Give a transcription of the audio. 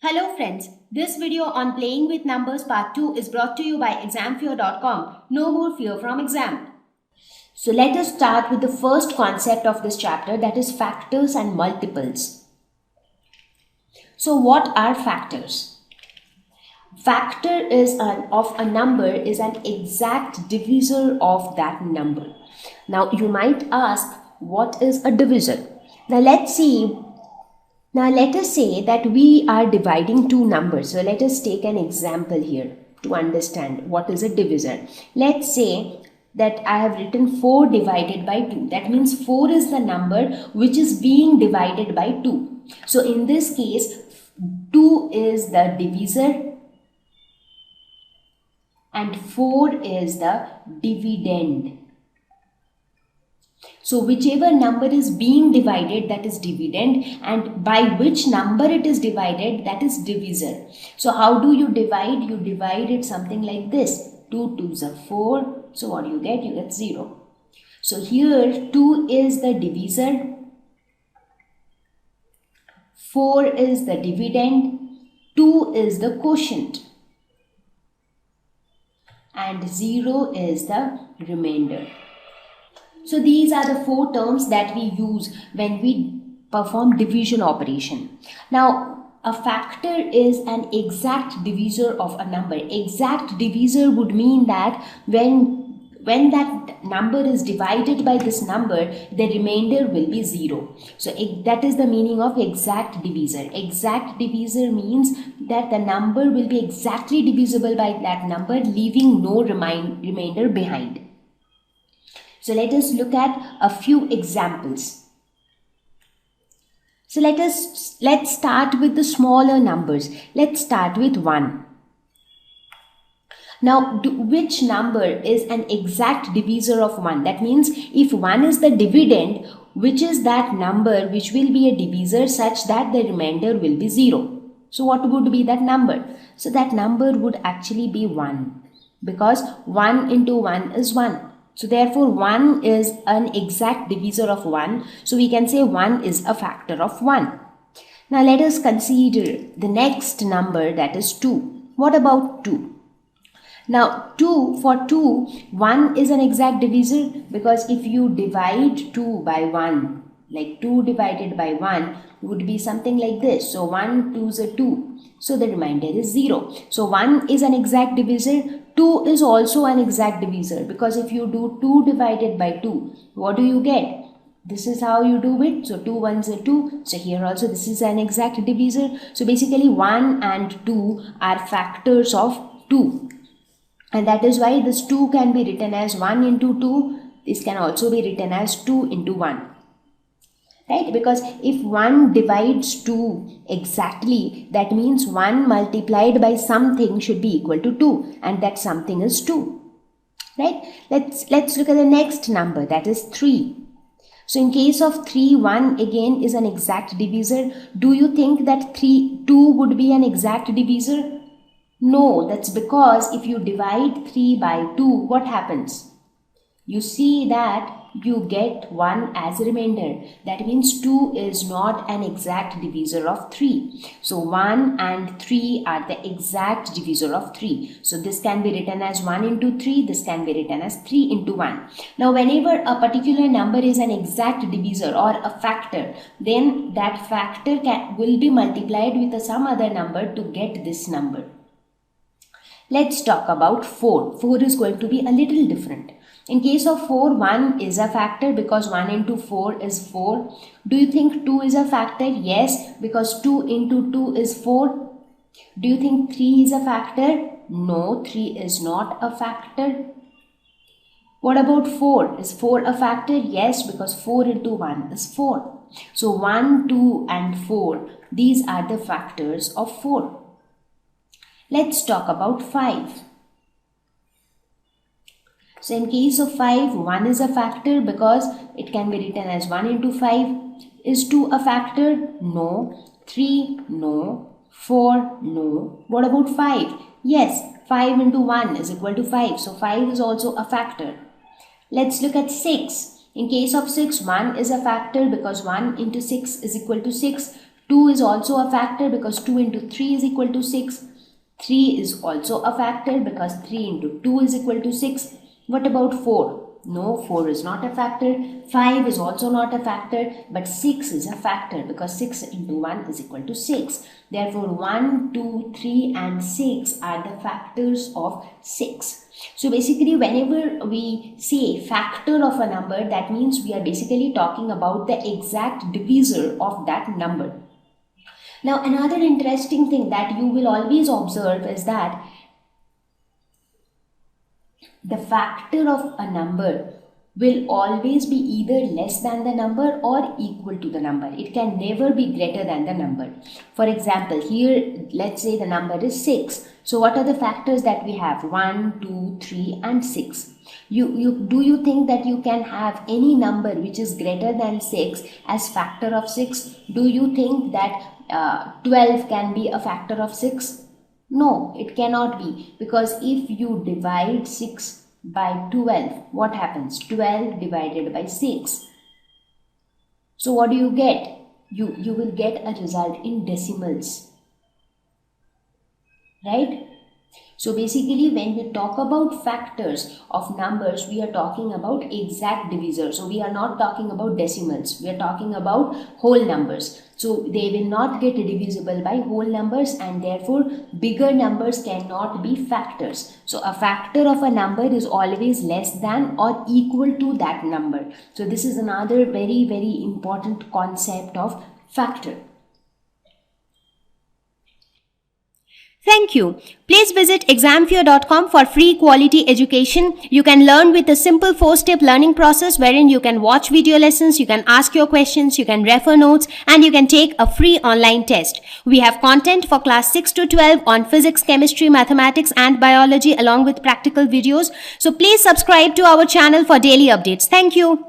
Hello friends, this video on playing with numbers part 2 is brought to you by examfear.com. No more fear from exam. So let us start with the first concept of this chapter, that is factors and multiples. So what are factors? Factor of a number is an exact divisor of that number. Now you might ask, what is a divisor? Now let us say that we are dividing two numbers. So let us take an example here to understand what is a divisor. Let's say that I have written 4 divided by 2. That means 4 is the number which is being divided by 2. So in this case, 2 is the divisor and 4 is the dividend. So whichever number is being divided, that is dividend, and by which number it is divided, that is divisor. So how do you divide? You divide it something like this. 2 2s are 4. So what do you get? You get 0. So here 2 is the divisor, 4 is the dividend, 2 is the quotient, and 0 is the remainder. So these are the 4 terms that we use when we perform division operation. Now, a factor is an exact divisor of a number. Exact divisor would mean that when that number is divided by this number, the remainder will be 0. So that is the meaning of exact divisor. Exact divisor means that the number will be exactly divisible by that number, leaving no remainder behind. So let us look at a few examples. So let's start with the smaller numbers. Let's start with 1. Now, which number is an exact divisor of 1? That means if 1 is the dividend, which is that number which will be a divisor such that the remainder will be 0? So what would be that number? So that number would actually be 1, because 1 into 1 is 1. So therefore 1 is an exact divisor of 1. So we can say 1 is a factor of 1. Now let us consider the next number, that is 2. What about 2? Now for 2, 1 is an exact divisor, because if you divide 2 by 1, like 2 divided by 1 would be something like this. So 1 2s are 2. So the remainder is 0. So 1 is an exact divisor. 2 is also an exact divisor, because if you do 2 divided by 2, what do you get? This is how you do it. So 2 1s are 2. So here also this is an exact divisor. So basically 1 and 2 are factors of 2. And that is why this 2 can be written as 1 into 2. This can also be written as 2 into 1. Right? Because if 1 divides 2 exactly, that means 1 multiplied by something should be equal to 2, and that something is 2. Right? Let's look at the next number, that is 3. So in case of 3, 1 again is an exact divisor. Do you think that 2 would be an exact divisor? No, that's because if you divide 3 by 2, what happens? You see that you get 1 as a remainder. That means 2 is not an exact divisor of 3. So 1 and 3 are the exact divisor of 3. So this can be written as 1 into 3. This can be written as 3 into 1. Now whenever a particular number is an exact divisor or a factor, then that factor will be multiplied with some other number to get this number. Let's talk about 4. 4 is going to be a little different. In case of 4, 1 is a factor, because 1 into 4 is 4. Do you think 2 is a factor? Yes, because 2 into 2 is 4. Do you think 3 is a factor? No, 3 is not a factor. What about 4? Is 4 a factor? Yes, because 4 into 1 is 4. So 1, 2 and 4, these are the factors of 4. Let's talk about 5. So in case of 5, 1 is a factor because it can be written as 1 into 5. Is 2 a factor? No. 3? No. 4? No. What about 5? Yes, 5 into 1 is equal to 5. So 5 is also a factor. Let's look at 6. In case of 6, 1 is a factor because 1 into 6 is equal to 6. 2 is also a factor because 2 into 3 is equal to 6. 3 is also a factor because 3 into 2 is equal to 6. What about 4? No, 4 is not a factor. 5 is also not a factor, but 6 is a factor because 6 into 1 is equal to 6. Therefore, 1, 2, 3 and 6 are the factors of 6. So basically, whenever we say factor of a number, that means we are basically talking about the exact divisor of that number. Now, another interesting thing that you will always observe is that the factor of a number will always be either less than the number or equal to the number. It can never be greater than the number. For example, here let's say the number is 6. So what are the factors that we have? 1, 2, 3 and 6. Do you think that you can have any number which is greater than 6 as factor of 6? Do you think that 12 can be a factor of 6? No, it cannot be, because if you divide 6 by 12, what happens? 12 divided by 6. So what do you get? You will get a result in decimals, right? So basically, when we talk about factors of numbers, we are talking about exact divisors. So we are not talking about decimals. We are talking about whole numbers. So they will not get divisible by whole numbers, and therefore bigger numbers cannot be factors. So a factor of a number is always less than or equal to that number. So this is another very, very important concept of factor. Thank you. Please visit examfear.com for free quality education. You can learn with a simple 4-step learning process wherein you can watch video lessons, you can ask your questions, you can refer notes, and you can take a free online test. We have content for class 6 to 12 on physics, chemistry, mathematics, and biology along with practical videos. So please subscribe to our channel for daily updates. Thank you.